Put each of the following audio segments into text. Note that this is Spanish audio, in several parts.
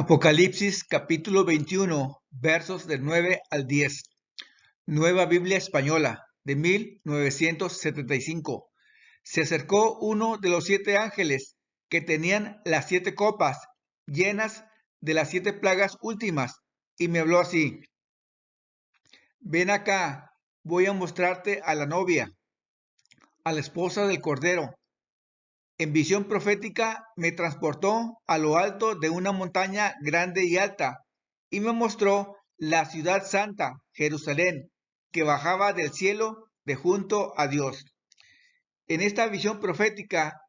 Apocalipsis capítulo 21, versos del 9 al 10. Nueva Biblia Española, de 1975. Se acercó uno de los 7 ángeles que tenían las 7 copas llenas de las 7 plagas últimas, y me habló así: Ven acá, voy a mostrarte a la novia, a la esposa del Cordero. En visión profética me transportó a lo alto de una montaña grande y alta, y me mostró la ciudad santa, Jerusalén, que bajaba del cielo de junto a Dios. En esta visión profética,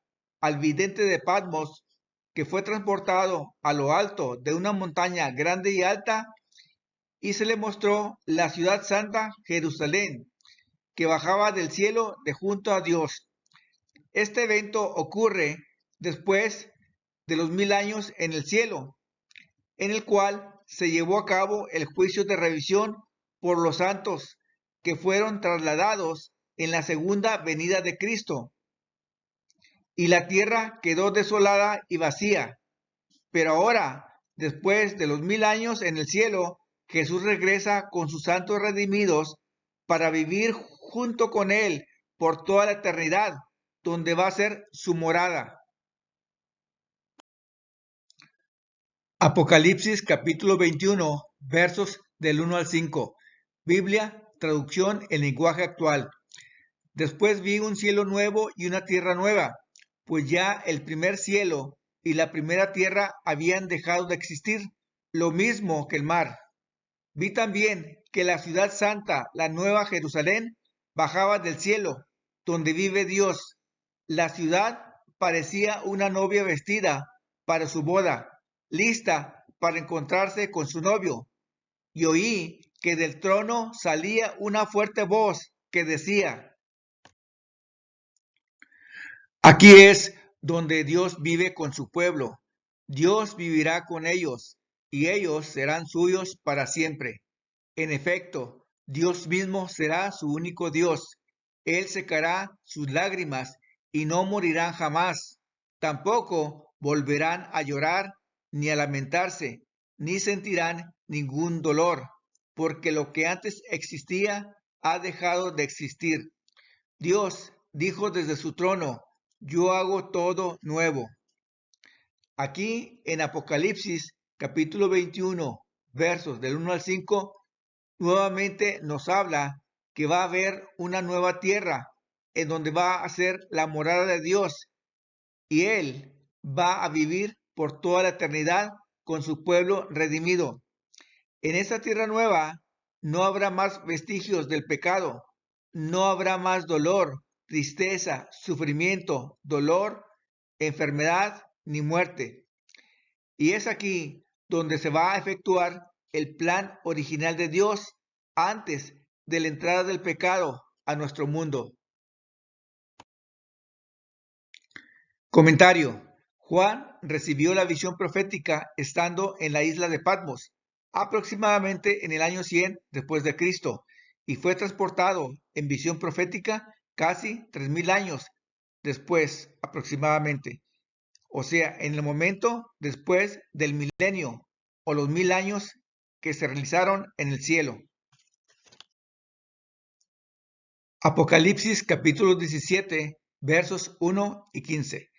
al vidente de Patmos, que fue transportado a lo alto de una montaña grande y alta, y se le mostró la ciudad santa, Jerusalén, que bajaba del cielo de junto a Dios. Este evento ocurre después de los 1000 años en el cielo, en el cual se llevó a cabo el juicio de revisión por los santos que fueron trasladados en la segunda venida de Cristo. Y la tierra quedó desolada y vacía. Pero ahora, después de los 1000 años en el cielo, Jesús regresa con sus santos redimidos para vivir junto con Él por toda la eternidad, donde va a ser su morada. Apocalipsis capítulo 21, versos del 1 al 5. Biblia, traducción en lenguaje actual. Después vi un cielo nuevo y una tierra nueva, pues ya el primer cielo y la primera tierra habían dejado de existir, lo mismo que el mar. Vi también que la ciudad santa, la nueva Jerusalén, bajaba del cielo, donde vive Dios. La ciudad parecía una novia vestida para su boda, lista para encontrarse con su novio. Y oí que del trono salía una fuerte voz que decía: Aquí es donde Dios vive con su pueblo. Dios vivirá con ellos, y ellos serán suyos para siempre. En efecto, Dios mismo será su único Dios. Él secará sus lágrimas y no morirán jamás. Tampoco volverán a llorar ni a lamentarse, ni sentirán ningún dolor, porque lo que antes existía ha dejado de existir. Dios dijo desde su trono: Yo hago todo nuevo. Aquí en Apocalipsis capítulo 21, versos del 1 al 5, nuevamente nos habla que va a haber una nueva tierra en donde va a ser la morada de Dios, y Él va a vivir por toda la eternidad con su pueblo redimido. En esta tierra nueva no habrá más vestigios del pecado, no habrá más dolor, tristeza, sufrimiento, dolor, enfermedad ni muerte. Y es aquí donde se va a efectuar el plan original de Dios antes de la entrada del pecado a nuestro mundo. Comentario: Juan recibió la visión profética estando en la isla de Patmos, aproximadamente en el año 100 después de Cristo, y fue transportado en visión profética casi 3000 años después aproximadamente, o sea, en el momento después del milenio o los 1000 años que se realizaron en el cielo. Apocalipsis capítulo 17, versos 1 y 15.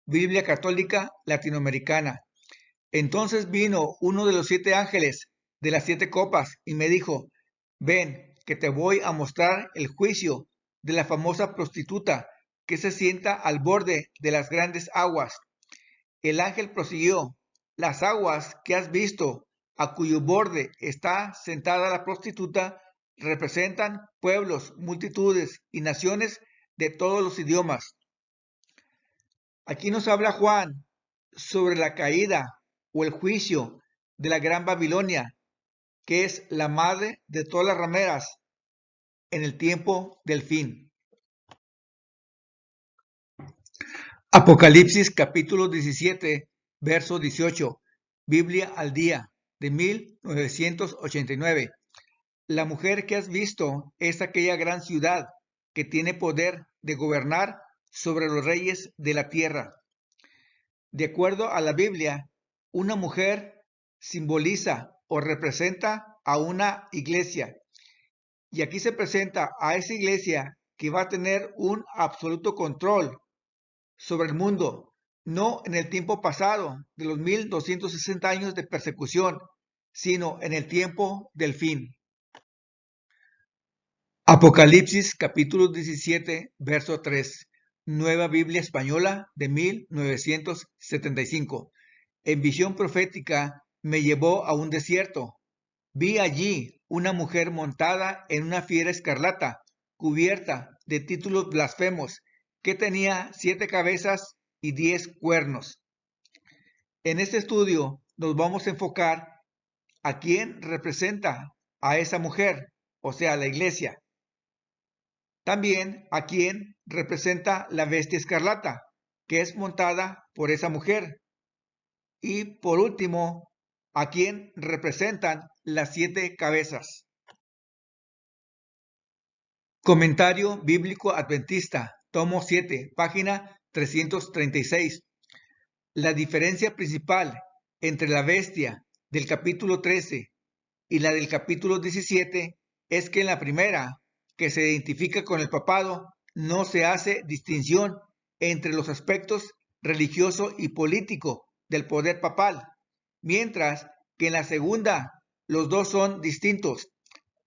Biblia Católica Latinoamericana. Entonces vino uno de los 7 ángeles de las 7 copas y me dijo: Ven, que te voy a mostrar el juicio de la famosa prostituta que se sienta al borde de las grandes aguas. El ángel prosiguió: Las aguas que has visto, a cuyo borde está sentada la prostituta, representan pueblos, multitudes y naciones de todos los idiomas. Aquí nos habla Juan sobre la caída o el juicio de la Gran Babilonia, que es la madre de todas las rameras en el tiempo del fin. Apocalipsis capítulo 17, verso 18. Biblia al día, de 1989. La mujer que has visto es aquella gran ciudad que tiene poder de gobernar sobre los reyes de la tierra. De acuerdo a la Biblia, una mujer simboliza o representa a una iglesia. Y aquí se presenta a esa iglesia que va a tener un absoluto control sobre el mundo, no en el tiempo pasado de los 1260 años de persecución, sino en el tiempo del fin. Apocalipsis capítulo 17, verso 3, Nueva Biblia Española de 1975. En visión profética me llevó a un desierto. Vi allí una mujer montada en una fiera escarlata, cubierta de títulos blasfemos, que tenía 7 cabezas y 10 cuernos. En este estudio nos vamos a enfocar a quién representa a esa mujer, o sea, la iglesia. También a quién representa la bestia escarlata, que es montada por esa mujer. Y por último, a quién representan las 7 cabezas. Comentario Bíblico Adventista, tomo 7, página 336. La diferencia principal entre la bestia del capítulo 13 y la del capítulo 17 es que en la primera, que se identifica con el papado, no se hace distinción entre los aspectos religioso y político del poder papal, mientras que en la segunda los dos son distintos.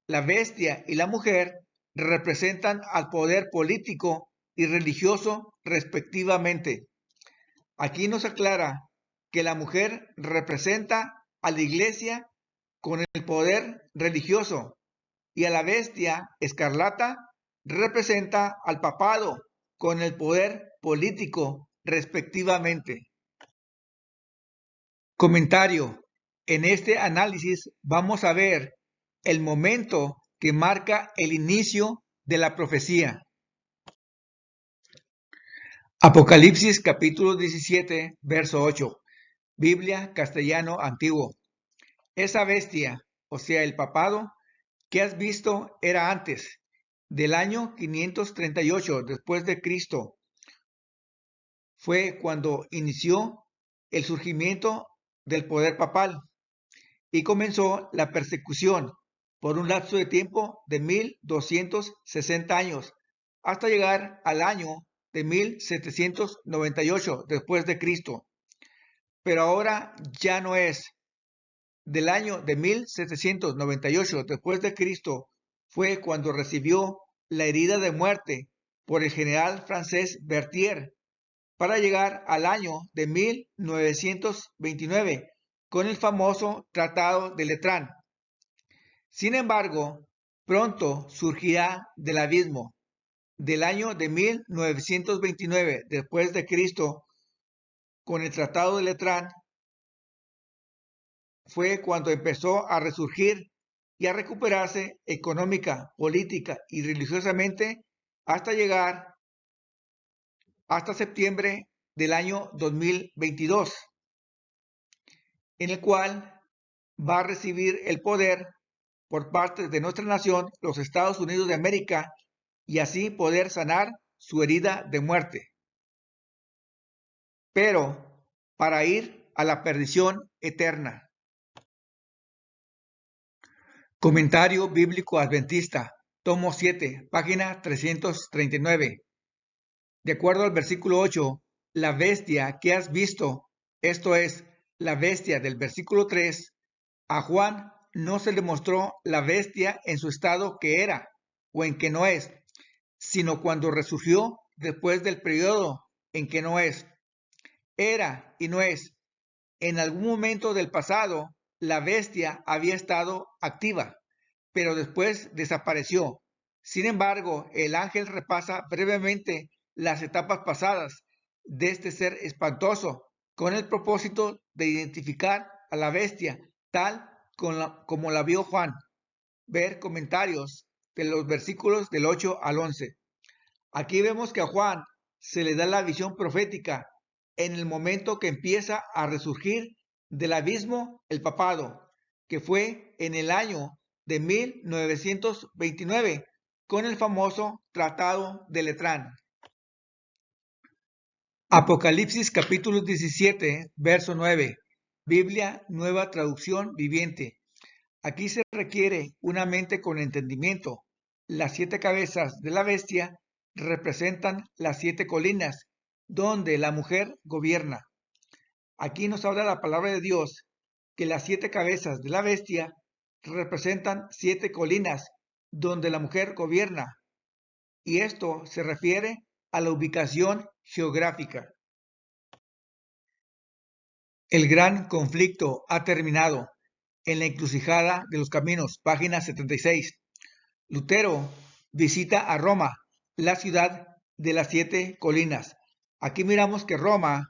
La bestia y la mujer representan al poder político y religioso respectivamente. Aquí nos aclara que la mujer representa a la iglesia con el poder religioso y a la bestia escarlata representa al papado con el poder político respectivamente. Comentario. En este análisis vamos a ver el momento que marca el inicio de la profecía. Apocalipsis capítulo 17, verso 8. Biblia castellano antiguo. Esa bestia, o sea, el papado, que has visto era antes, del año 538 después de Cristo. Fue cuando inició el surgimiento del poder papal y comenzó la persecución por un lapso de tiempo de 1260 años, hasta llegar al año de 1798 después de Cristo. Pero ahora ya no es. Del año de 1798 después de Cristo fue cuando recibió la herida de muerte por el general francés Berthier, para llegar al año de 1929 con el famoso Tratado de Letrán. Sin embargo, pronto surgirá del abismo. Del año de 1929 después de Cristo, con el Tratado de Letrán, fue cuando empezó a resurgir y a recuperarse económica, política y religiosamente hasta llegar hasta septiembre del año 2022, en el cual va a recibir el poder por parte de nuestra nación, los Estados Unidos de América, y así poder sanar su herida de muerte, pero para ir a la perdición eterna. Comentario Bíblico Adventista, tomo 7, página 339. De acuerdo al versículo 8, la bestia que has visto, esto es, la bestia del versículo 3, a Juan no se le mostró la bestia en su estado que era o en que no es, sino cuando resurgió después del periodo en que no es. Era y no es. En algún momento del pasado, la bestia había estado activa, pero después desapareció. Sin embargo, el ángel repasa brevemente las etapas pasadas de este ser espantoso, con el propósito de identificar a la bestia, tal como la vio Juan. Ver comentarios de los versículos del 8 al 11. Aquí vemos que a Juan se le da la visión profética en el momento que empieza a resurgir del abismo el papado, que fue en el año de 1929 con el famoso Tratado de Letrán. Apocalipsis capítulo 17, verso 9. Biblia, nueva traducción viviente. Aquí se requiere una mente con entendimiento. Las 7 cabezas de la bestia representan las 7 colinas donde la mujer gobierna. Aquí nos habla la palabra de Dios que las 7 cabezas de la bestia representan 7 colinas donde la mujer gobierna. Y esto se refiere a la ubicación geográfica. El gran conflicto ha terminado. En la encrucijada de los caminos, página 76. Lutero visita a Roma, la ciudad de las 7 colinas. Aquí miramos que Roma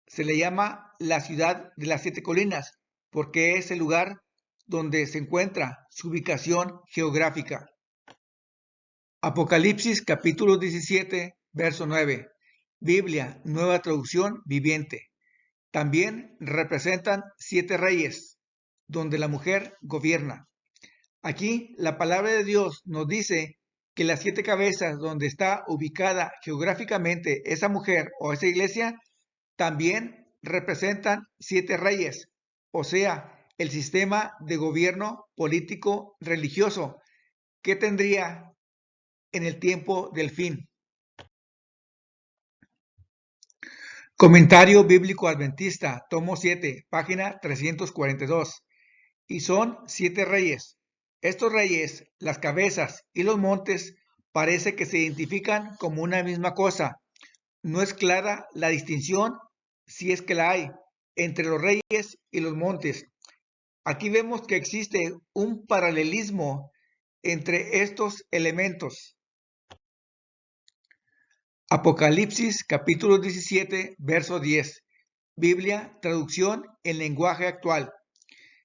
se le llama la ciudad de las 7 colinas porque es el lugar donde se encuentra su ubicación geográfica. Apocalipsis capítulo 17, verso 9. Biblia, nueva traducción viviente. También representan 7 reyes, donde la mujer gobierna. Aquí la palabra de Dios nos dice que las 7 cabezas donde está ubicada geográficamente esa mujer o esa iglesia también representan 7 reyes, o sea, el sistema de gobierno político religioso que tendría en el tiempo del fin. Comentario Bíblico Adventista, tomo 7, página 342. Y son 7 reyes. Estos reyes, las cabezas y los montes parece que se identifican como una misma cosa. No es clara la distinción, si es que la hay, entre los reyes y los montes. Aquí vemos que existe un paralelismo entre estos elementos. Apocalipsis capítulo 17, verso 10. Biblia, traducción en lenguaje actual.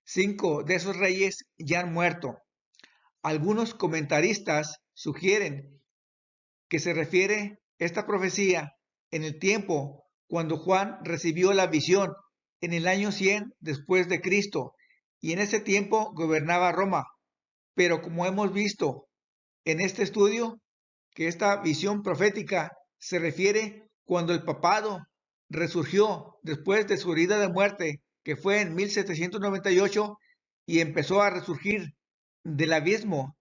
5 de esos reyes ya han muerto. Algunos comentaristas sugieren que se refiere esta profecía en el tiempo cuando Juan recibió la visión en el año 100 después de Cristo, y en ese tiempo gobernaba Roma. Pero como hemos visto en este estudio, que esta visión profética se refiere cuando el papado resurgió después de su herida de muerte, que fue en 1798, y empezó a resurgir del abismo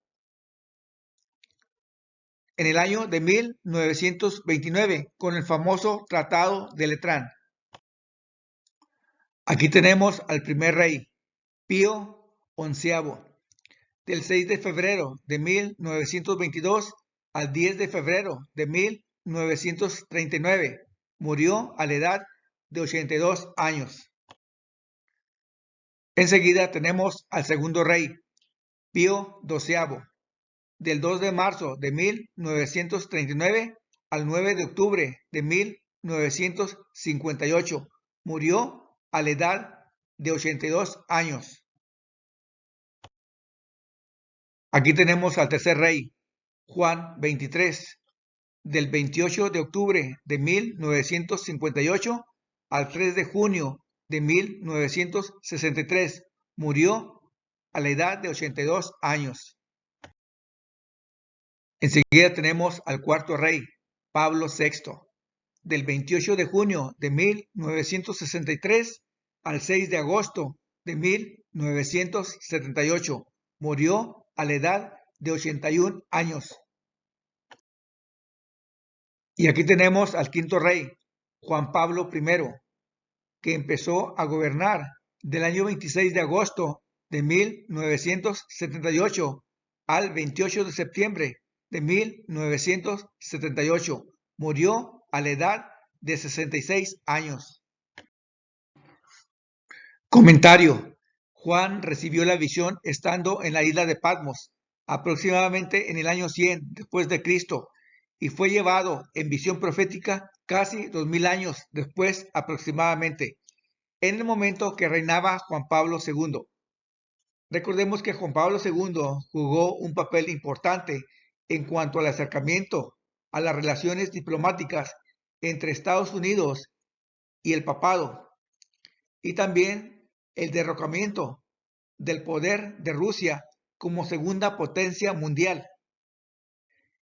en el año de 1929 con el famoso Tratado de Letrán. Aquí tenemos al primer rey, Pío XI, del 6 de febrero de 1922 al 10 de febrero de 1939. Murió a la edad de 82 años. Enseguida tenemos al segundo rey, Pío XII, del 2 de marzo de 1939 al 9 de octubre de 1958. Murió a la edad de 82 años. Aquí tenemos al tercer rey, Juan XXIII, del 28 de octubre de 1958 al 3 de junio de 1963. Murió a la edad de 82 años. Enseguida tenemos al cuarto rey, Pablo VI, del 28 de junio de 1963 al 6 de agosto de 1978. Murió a la edad de 81 años. Y aquí tenemos al quinto rey, Juan Pablo I, que empezó a gobernar del año 26 de agosto de 1978 al 28 de septiembre de 1978. Murió a la edad de 66 años. Comentario. Juan recibió la visión estando en la isla de Patmos, aproximadamente en el año 100 después de Cristo, y fue llevado en visión profética casi 2000 años después aproximadamente, en el momento que reinaba Juan Pablo II. Recordemos que Juan Pablo II jugó un papel importante en cuanto al acercamiento a las relaciones diplomáticas entre Estados Unidos y el papado, y también el derrocamiento del poder de Rusia como segunda potencia mundial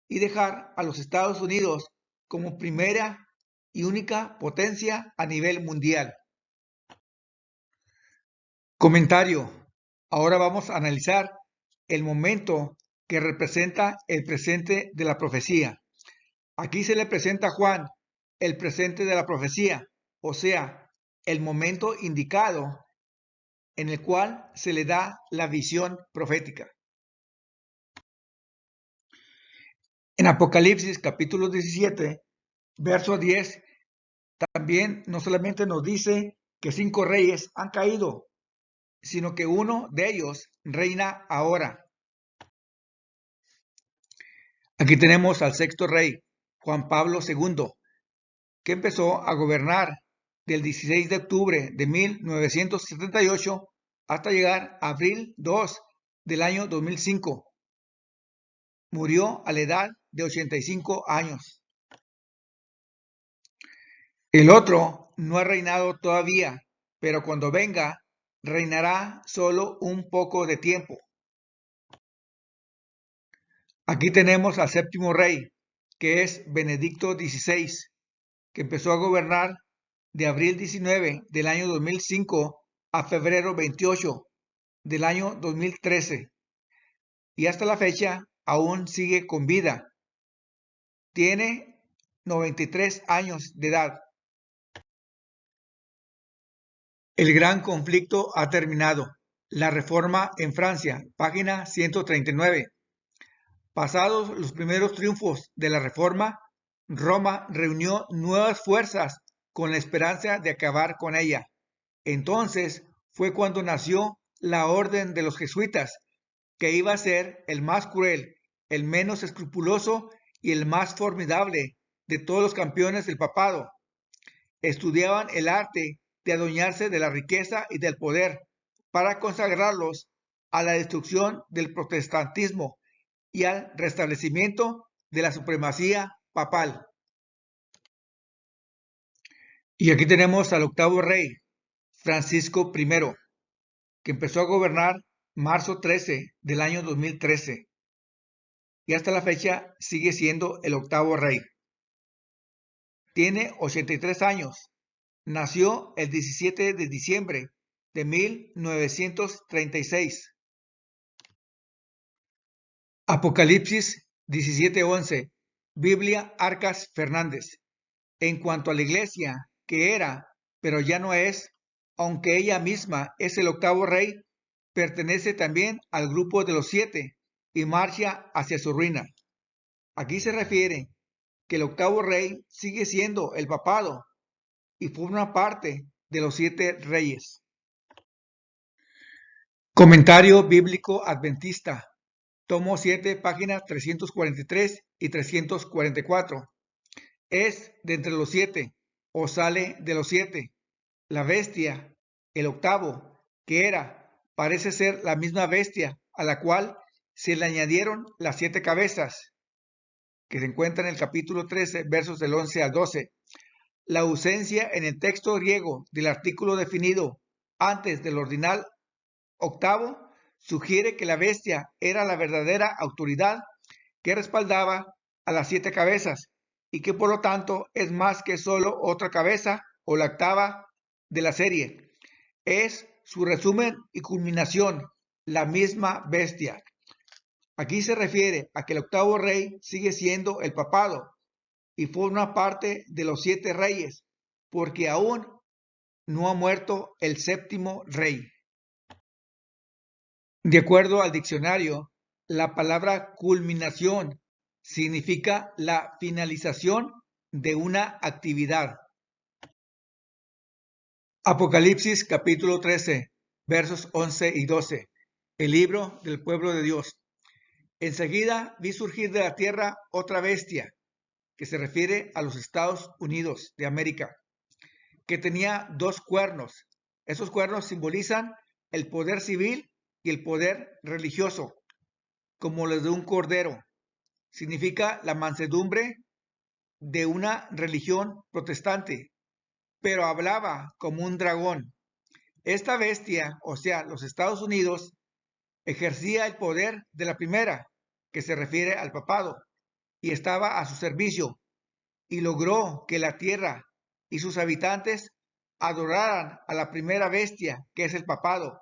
y dejar a los Estados Unidos como primera y única potencia a nivel mundial. Comentario. Ahora vamos a analizar el momento que representa el presente de la profecía. Aquí se le presenta a Juan el presente de la profecía, o sea, el momento indicado en el cual se le da la visión profética. En Apocalipsis capítulo 17, verso 10, también no solamente nos dice que 5 reyes han caído, sino que uno de ellos reina ahora. Aquí tenemos al sexto rey, Juan Pablo II, que empezó a gobernar del 16 de octubre de 1978 hasta llegar a abril 2 del año 2005. Murió a la edad de 85 años. El otro no ha reinado todavía, pero cuando venga, reinará solo un poco de tiempo. Aquí tenemos al séptimo rey, que es Benedicto XVI, que empezó a gobernar de abril 19 del año 2005 a febrero 28 del año 2013 y hasta la fecha aún sigue con vida. Tiene 93 años de edad. El gran conflicto ha terminado. La reforma en Francia, página 139. Pasados los primeros triunfos de la reforma, Roma reunió nuevas fuerzas con la esperanza de acabar con ella. Entonces fue cuando nació la orden de los jesuitas, que iba a ser el más cruel, el menos escrupuloso y el más formidable de todos los campeones del papado. Estudiaban el arte de adueñarse de la riqueza y del poder para consagrarlos a la destrucción del protestantismo y al restablecimiento de la supremacía papal. Y aquí tenemos al octavo rey, Francisco I, que empezó a gobernar marzo 13 del año 2013 y hasta la fecha sigue siendo el octavo rey. Tiene 83 años. Nació el 17 de diciembre de 1936. Apocalipsis 17:11. Biblia Arcas Fernández. En cuanto a la iglesia, que era, pero ya no es, aunque ella misma es el octavo rey, pertenece también al grupo de los 7 y marcha hacia su ruina. Aquí se refiere que el octavo rey sigue siendo el papado y forma parte de los 7 reyes. Comentario bíblico adventista, tomo 7, páginas 343 y 344. Es de entre los 7, o sale de los 7. La bestia, el octavo, que era, parece ser la misma bestia a la cual se le añadieron las 7 cabezas, que se encuentra en el capítulo 13, versos del 11 al 12. La ausencia en el texto griego del artículo definido antes del ordinal octavo sugiere que la bestia era la verdadera autoridad que respaldaba a las 7 cabezas y que por lo tanto es más que solo otra cabeza o la octava de la serie. Es su resumen y culminación, la misma bestia. Aquí se refiere a que el octavo rey sigue siendo el papado y forma parte de los 7 reyes, porque aún no ha muerto el séptimo rey. De acuerdo al diccionario, la palabra culminación significa la finalización de una actividad. Apocalipsis capítulo 13, versos 11 y 12. El libro del pueblo de Dios. Enseguida vi surgir de la tierra otra bestia, que se refiere a los Estados Unidos de América, que tenía 2 cuernos. Esos cuernos simbolizan el poder civil y el poder religioso, como los de un cordero. Significa la mansedumbre de una religión protestante, pero hablaba como un dragón. Esta bestia, o sea, los Estados Unidos, ejercía el poder de la primera, que se refiere al papado, y estaba a su servicio, y logró que la tierra y sus habitantes adoraran a la primera bestia, que es el papado,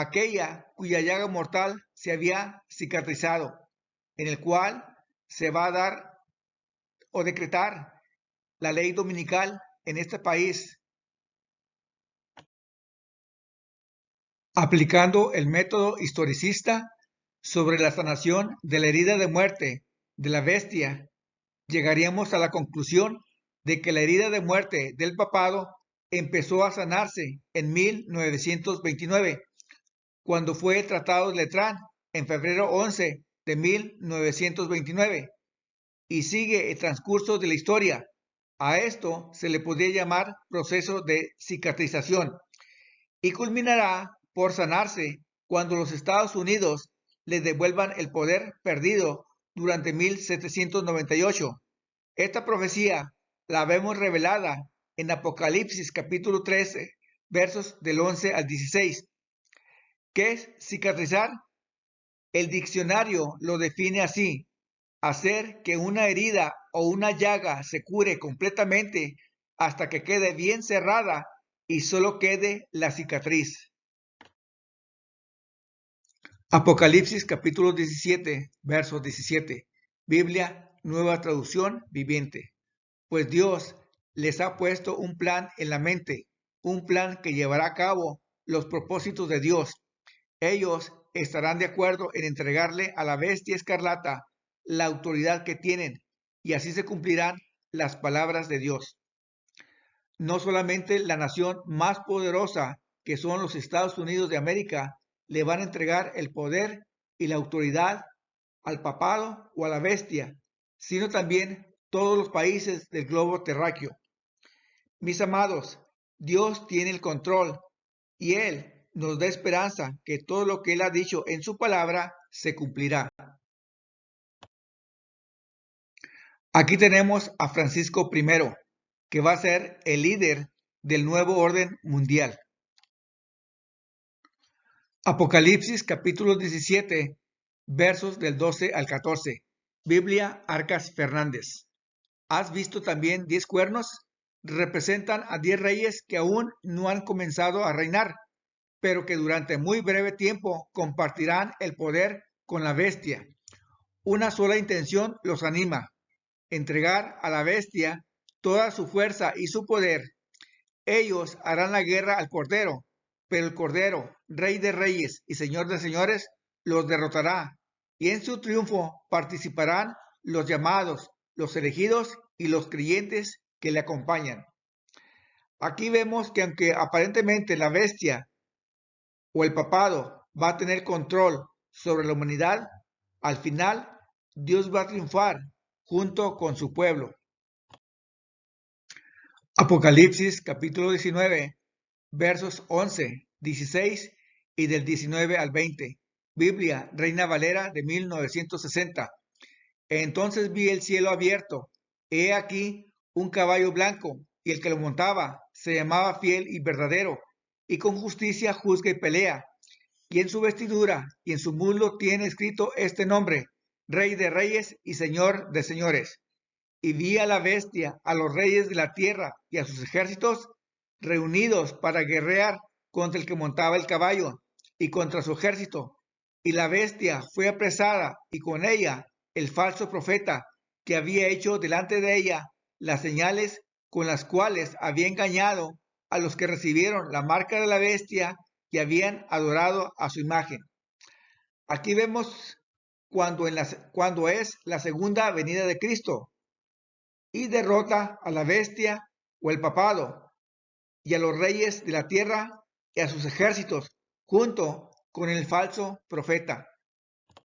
aquella cuya llaga mortal se había cicatrizado, en el cual se va a dar o decretar la ley dominical en este país, aplicando el método historicista sobre la sanación de la herida de muerte de la bestia. Llegaríamos a la conclusión de que la herida de muerte del papado empezó a sanarse en 1929, cuando fue el Tratado de Letrán en febrero 11 de 1929, y sigue el transcurso de la historia. A esto se le podría llamar proceso de cicatrización, y culminará por sanarse cuando los Estados Unidos le devuelvan el poder perdido durante 1798. Esta profecía la vemos revelada en Apocalipsis capítulo 13, versos del 11 al 16. ¿Qué es cicatrizar? El diccionario lo define así: hacer que una herida o una llaga se cure completamente hasta que quede bien cerrada y solo quede la cicatriz. Apocalipsis capítulo 17, verso 17. Biblia, Nueva Traducción Viviente. Pues Dios les ha puesto un plan en la mente, un plan que llevará a cabo los propósitos de Dios. Ellos estarán de acuerdo en entregarle a la bestia escarlata la autoridad que tienen, y así se cumplirán las palabras de Dios. No solamente la nación más poderosa, que son los Estados Unidos de América, le van a entregar el poder y la autoridad al papado o a la bestia, sino también todos los países del globo terráqueo. Mis amados, Dios tiene el control y Él nos da esperanza que todo lo que Él ha dicho en su palabra se cumplirá. Aquí tenemos a Francisco I, que va a ser el líder del nuevo orden mundial. Apocalipsis capítulo 17, versos del 12 al 14. Biblia Arcas Fernández. ¿Has visto también 10 cuernos? Representan a 10 reyes que aún no han comenzado a reinar, pero que durante muy breve tiempo compartirán el poder con la bestia. Una sola intención los anima: entregar a la bestia toda su fuerza y su poder. Ellos harán la guerra al Cordero, pero el Cordero, Rey de Reyes y Señor de Señores, los derrotará, y en su triunfo participarán los llamados, los elegidos y los creyentes que le acompañan. Aquí vemos que aunque aparentemente la bestia o el papado va a tener control sobre la humanidad, al final Dios va a triunfar junto con su pueblo. Apocalipsis capítulo 19, versos 11, 16 y del 19 al 20. Biblia, Reina Valera de 1960. Entonces vi el cielo abierto. He aquí un caballo blanco, y el que lo montaba se llamaba Fiel y Verdadero, y con justicia juzga y pelea. Y en su vestidura y en su muslo tiene escrito este nombre: Rey de Reyes y Señor de Señores. Y vi a la bestia, a los reyes de la tierra y a sus ejércitos reunidos para guerrear contra el que montaba el caballo y contra su ejército. Y la bestia fue apresada, y con ella el falso profeta, que había hecho delante de ella las señales con las cuales había engañado a los que recibieron la marca de la bestia y habían adorado a su imagen. Aquí vemos cuando es la segunda venida de Cristo, y derrota a la bestia o el papado y a los reyes de la tierra y a sus ejércitos, junto con el falso profeta.